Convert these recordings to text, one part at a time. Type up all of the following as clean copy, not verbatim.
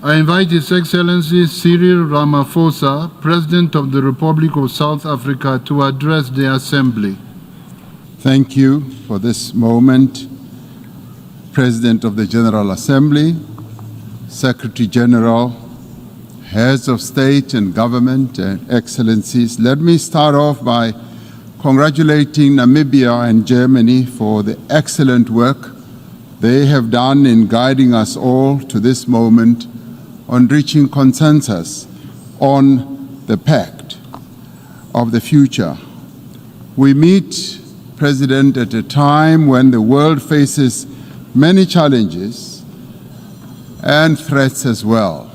I invite His Excellency Cyril Ramaphosa, President of the Republic of South Africa, to address the Assembly. Thank you for this moment, President of the General Assembly, Secretary General, Heads of State and Government, and Excellencies. Let me start off by congratulating Namibia and Germany for the excellent work they have done in guiding us all to this moment on reaching consensus on the pact of the future. We meet, President, at a time when the world faces many challenges and threats as well.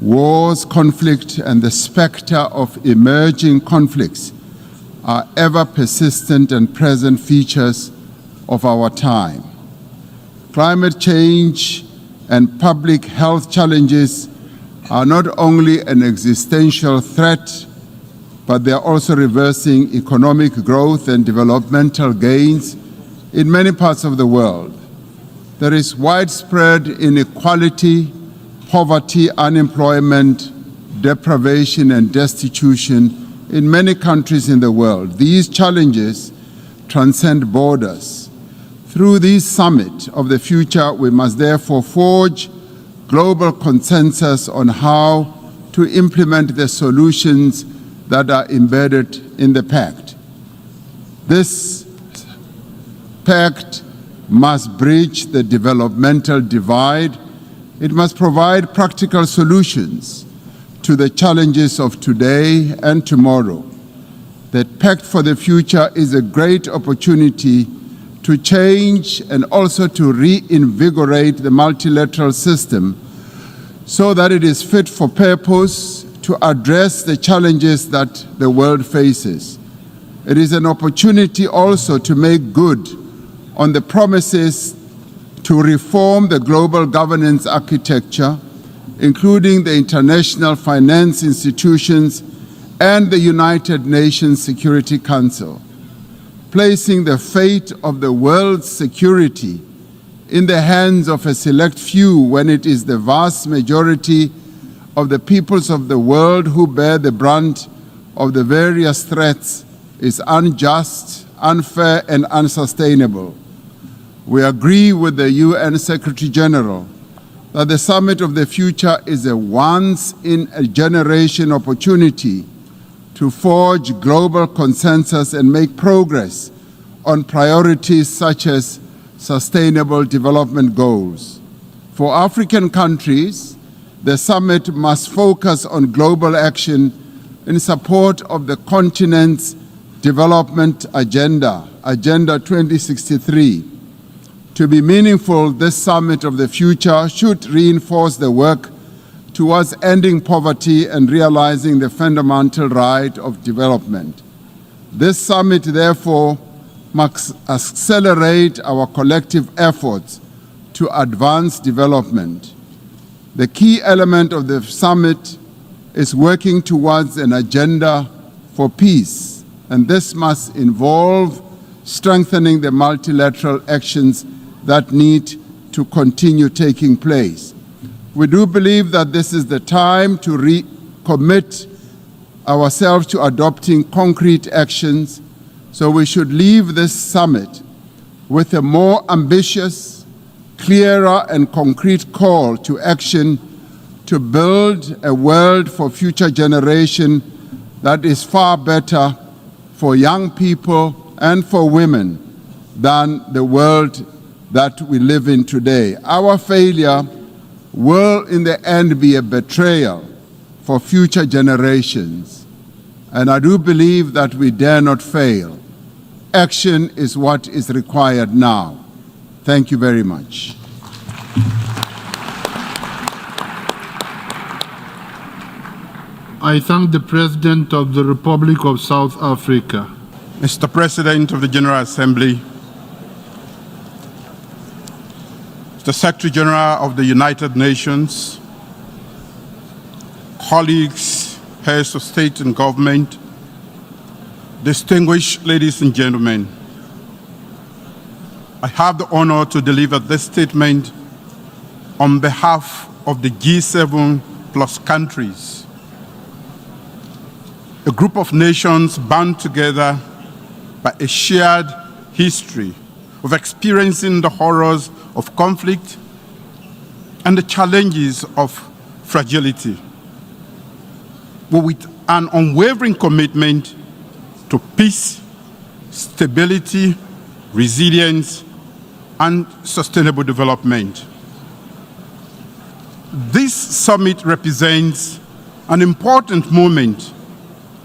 Wars, conflict, and the specter of emerging conflicts are ever persistent and present features of our time. Climate change and public health challenges are not only an existential threat, but they are also reversing economic growth and developmental gains in many parts of the world. There is widespread inequality, poverty, unemployment, deprivation, and destitution in many countries in the world. These challenges transcend borders. Through this summit of the future, we must therefore forge global consensus on how to implement the solutions that are embedded in the pact. This pact must bridge the developmental divide. It must provide practical solutions to the challenges of today and tomorrow. The pact for the future is a great opportunity to change and also to reinvigorate the multilateral system so that it is fit for purpose to address the challenges that the world faces. It is an opportunity also to make good on the promises to reform the global governance architecture, including the international finance institutions and the United Nations Security Council. Placing the fate of the world's security in the hands of a select few when it is the vast majority of the peoples of the world who bear the brunt of the various threats is unjust, unfair, and unsustainable. We agree with the UN Secretary General that the Summit of the Future is a once-in-a-generation opportunity to forge global consensus and make progress on priorities such as sustainable development goals. For African countries, the summit must focus on global action in support of the continent's development agenda, Agenda 2063. To be meaningful, this Summit of the Future should reinforce the work towards ending poverty and realizing the fundamental right of development. This summit, therefore, must accelerate our collective efforts to advance development. The key element of the summit is working towards an agenda for peace, and this must involve strengthening the multilateral actions that need to continue taking place. We do believe that this is the time to recommit ourselves to adopting concrete actions, so we should leave this summit with a more ambitious, clearer, and concrete call to action to build a world for future generation that is far better for young people and for women than the world that we live in today. Our failure will in the end be a betrayal for future generations. And I do believe that we dare not fail. Action is what is required now. Thank you very much. I thank the President of the Republic of South Africa. Mr. President of the General Assembly, the Secretary General of the United Nations, colleagues, heads of state and government, distinguished ladies and gentlemen, I have the honor to deliver this statement on behalf of the G7 plus countries, a group of nations bound together by a shared history of experiencing the horrors of conflict and the challenges of fragility, but with an unwavering commitment to peace, stability, resilience, and sustainable development. This summit represents an important moment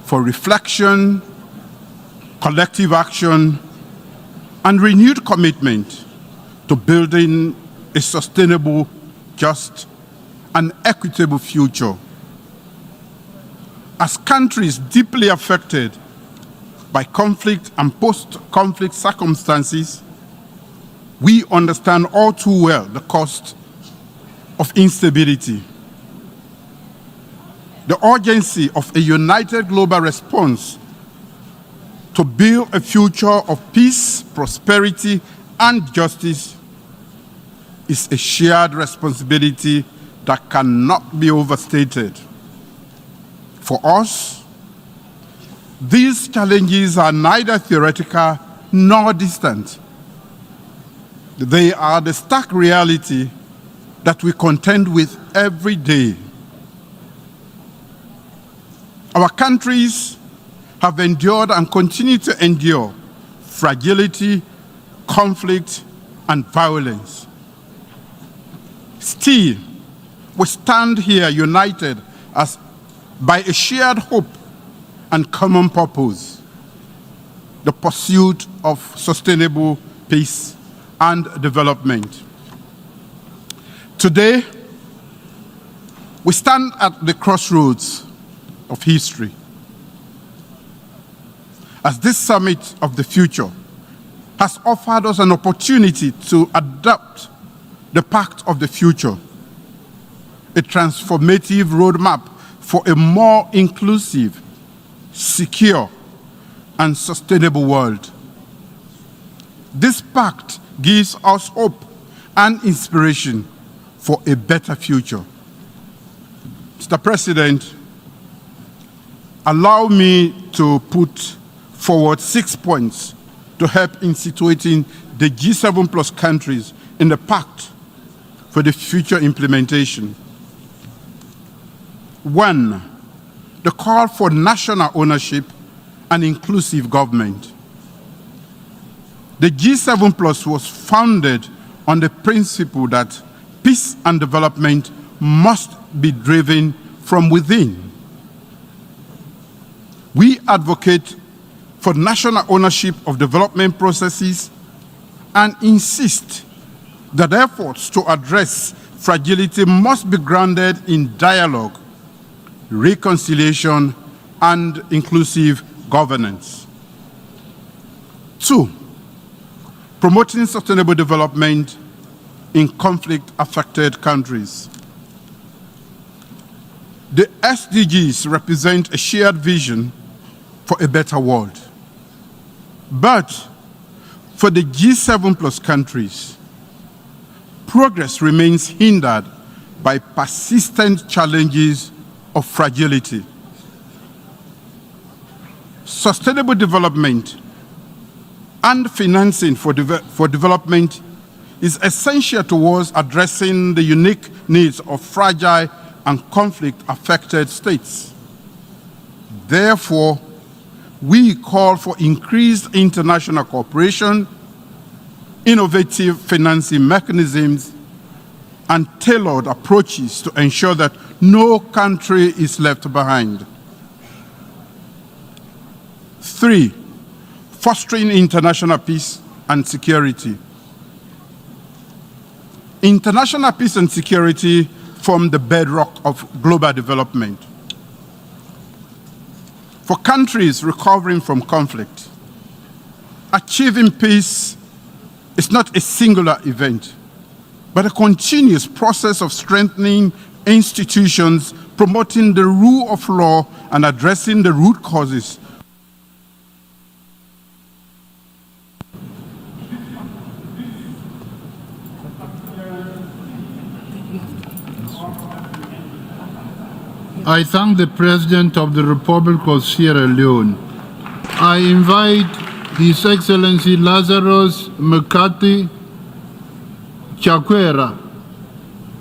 for reflection, collective action, and renewed commitment to building a sustainable, just, and equitable future. As countries deeply affected by conflict and post-conflict circumstances, we understand all too well the cost of instability. The urgency of a united global response to build a future of peace, prosperity, and justice is a shared responsibility that cannot be overstated. For us, these challenges are neither theoretical nor distant. They are the stark reality that we contend with every day. Our countries have endured and continue to endure fragility, conflict, and violence. Still, we stand here united by a shared hope and common purpose, the pursuit of sustainable peace and development. Today, we stand at the crossroads of history. As this summit of the future has offered us an opportunity to adopt the Pact of the Future, a transformative roadmap for a more inclusive, secure, and sustainable world. This pact gives us hope and inspiration for a better future. Mr. President, allow me to put forward 6 points to help in situating the G7 plus countries in the pact for the future implementation. 1, the call for national ownership and inclusive government. The G7 plus was founded on the principle that peace and development must be driven from within. We advocate for national ownership of development processes and insist that efforts to address fragility must be grounded in dialogue, reconciliation, and inclusive governance. 2, promoting sustainable development in conflict-affected countries. The SDGs represent a shared vision for a better world. But for the G7 plus countries, progress remains hindered by persistent challenges of fragility. Sustainable development and financing for development is essential towards addressing the unique needs of fragile and conflict-affected states. Therefore, we call for increased international cooperation, innovative financing mechanisms, and tailored approaches to ensure that no country is left behind. 3, fostering international peace and security. International peace and security form the bedrock of global development. For countries recovering from conflict, achieving peace is not a singular event, but a continuous process of strengthening institutions, promoting the rule of law, and addressing the root causes. I thank the President of the Republic of Sierra Leone. I invite His Excellency Lazarus McCarthy Chakwera,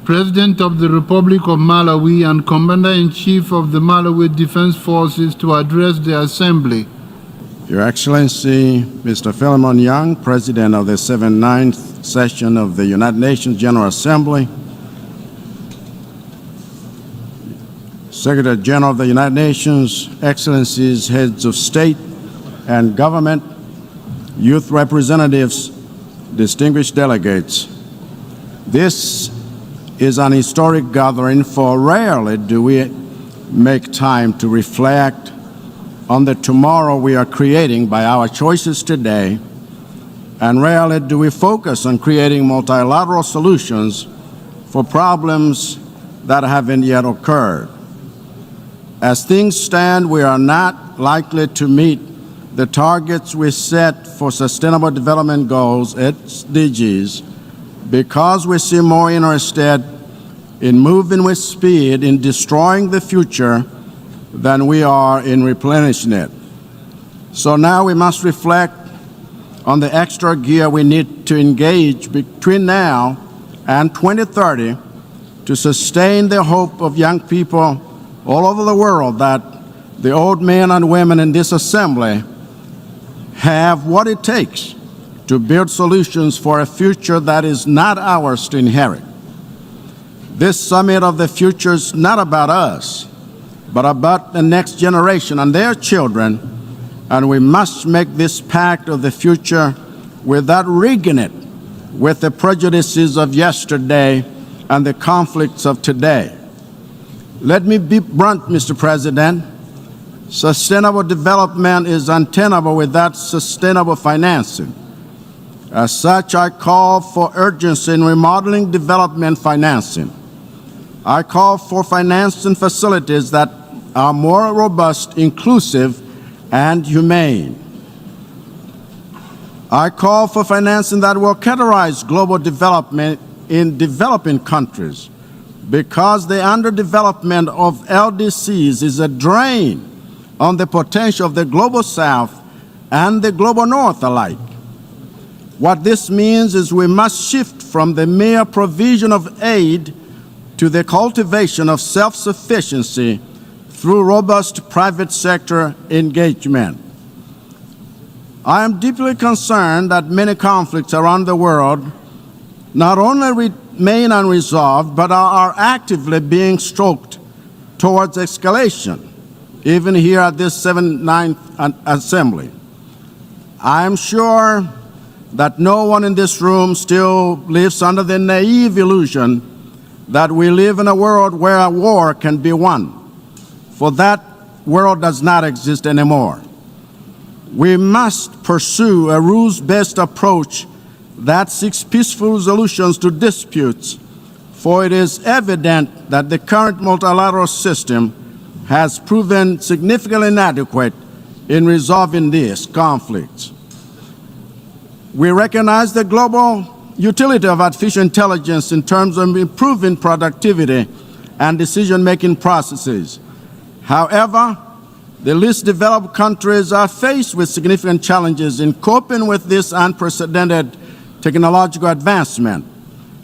President of the Republic of Malawi and Commander-in-Chief of the Malawi Defense Forces, to address the Assembly. Your Excellency, Mr. Philemon Young, President of the 79th Session of the United Nations General Assembly, Secretary General of the United Nations, Excellencies, Heads of State and Government, youth representatives, distinguished delegates. This is an historic gathering, for rarely do we make time to reflect on the tomorrow we are creating by our choices today, and rarely do we focus on creating multilateral solutions for problems that haven't yet occurred. As things stand, we are not likely to meet the targets we set for Sustainable Development Goals, SDGs, because we seem more interested in moving with speed in destroying the future than we are in replenishing it. So now we must reflect on the extra gear we need to engage between now and 2030 to sustain the hope of young people all over the world that the old men and women in this assembly have what it takes to build solutions for a future that is not ours to inherit. This summit of the future is not about us, but about the next generation and their children, and we must make this pact of the future without rigging it with the prejudices of yesterday and the conflicts of today. Let me be blunt, Mr. President. Sustainable development is untenable without sustainable financing. As such, I call for urgency in remodeling development financing. I call for financing facilities that are more robust, inclusive, and humane. I call for financing that will categorize global development in developing countries, because the underdevelopment of LDCs is a drain on the potential of the Global South and the Global North alike. What this means is we must shift from the mere provision of aid to the cultivation of self-sufficiency through robust private sector engagement. I am deeply concerned that many conflicts around the world not only remain unresolved, but are actively being stroked towards escalation, even here at this 79th Assembly. I am sure that no one in this room still lives under the naive illusion that we live in a world where a war can be won, for that world does not exist anymore. We must pursue a rules-based approach that seeks peaceful solutions to disputes, for it is evident that the current multilateral system has proven significantly inadequate in resolving these conflicts. We recognize the global utility of artificial intelligence in terms of improving productivity and decision-making processes. However, the least developed countries are faced with significant challenges in coping with this unprecedented technological advancement.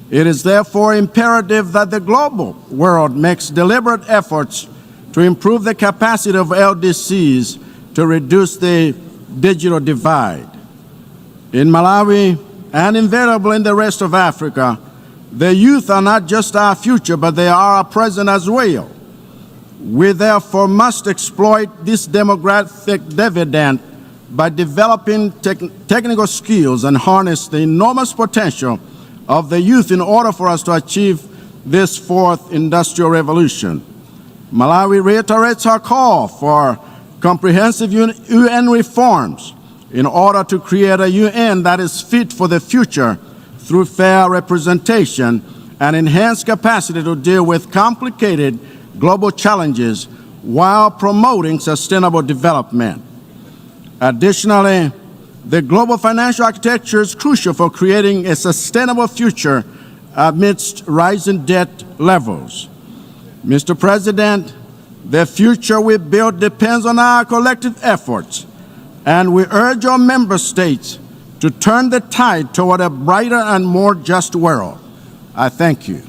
It is therefore imperative that the global world makes deliberate efforts to improve the capacity of LDCs to reduce the digital divide. In Malawi and invariably in the rest of Africa, the youth are not just our future, but they are our present as well. We therefore must exploit this demographic dividend by developing technical skills and harness the enormous potential of the youth in order for us to achieve this fourth industrial revolution. Malawi reiterates our call for comprehensive UN reforms in order to create a UN that is fit for the future through fair representation and enhanced capacity to deal with complicated global challenges while promoting sustainable development. Additionally, the global financial architecture is crucial for creating a sustainable future amidst rising debt levels. Mr. President, The future we build depends on our collective efforts, and we urge our member states to turn the tide toward a brighter and more just world. I thank you.